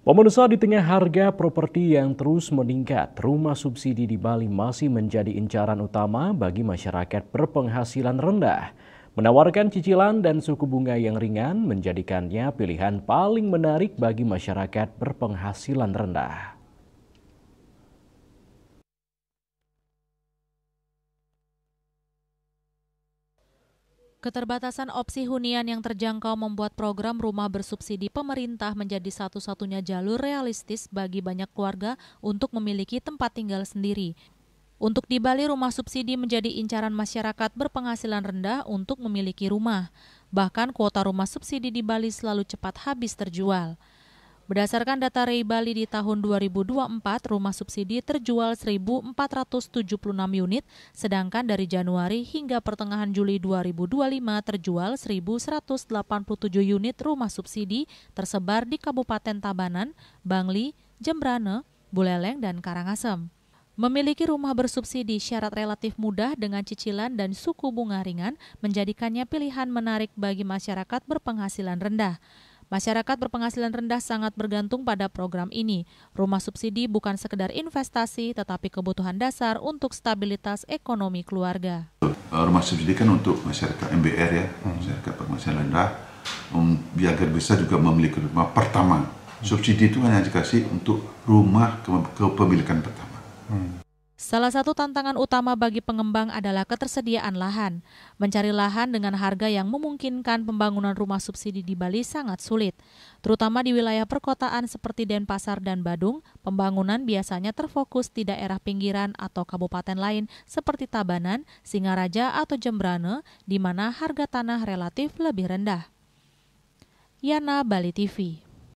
Pemirsa, di tengah harga properti yang terus meningkat, rumah subsidi di Bali masih menjadi incaran utama bagi masyarakat berpenghasilan rendah. Menawarkan cicilan dan suku bunga yang ringan menjadikannya pilihan paling menarik bagi masyarakat berpenghasilan rendah. Keterbatasan opsi hunian yang terjangkau membuat program rumah bersubsidi pemerintah menjadi satu-satunya jalur realistis bagi banyak keluarga untuk memiliki tempat tinggal sendiri. Untuk di Bali, rumah subsidi menjadi incaran masyarakat berpenghasilan rendah untuk memiliki rumah. Bahkan kuota rumah subsidi di Bali selalu cepat habis terjual. Berdasarkan data REI Bali di tahun 2024, rumah subsidi terjual 1.476 unit, sedangkan dari Januari hingga pertengahan Juli 2025 terjual 1.187 unit rumah subsidi tersebar di Kabupaten Tabanan, Bangli, Jembrane, Buleleng, dan Karangasem. Memiliki rumah bersubsidi syarat relatif mudah dengan cicilan dan suku bunga ringan menjadikannya pilihan menarik bagi masyarakat berpenghasilan rendah. Masyarakat berpenghasilan rendah sangat bergantung pada program ini. Rumah subsidi bukan sekedar investasi, tetapi kebutuhan dasar untuk stabilitas ekonomi keluarga. Rumah subsidi kan untuk masyarakat MBR ya, masyarakat berpenghasilan rendah, agar bisa juga memiliki rumah pertama. Subsidi itu hanya dikasih untuk rumah kepemilikan pertama. Salah satu tantangan utama bagi pengembang adalah ketersediaan lahan. Mencari lahan dengan harga yang memungkinkan pembangunan rumah subsidi di Bali sangat sulit. Terutama di wilayah perkotaan seperti Denpasar dan Badung, pembangunan biasanya terfokus di daerah pinggiran atau kabupaten lain seperti Tabanan, Singaraja, atau Jembrane, di mana harga tanah relatif lebih rendah. Yana, Bali TV.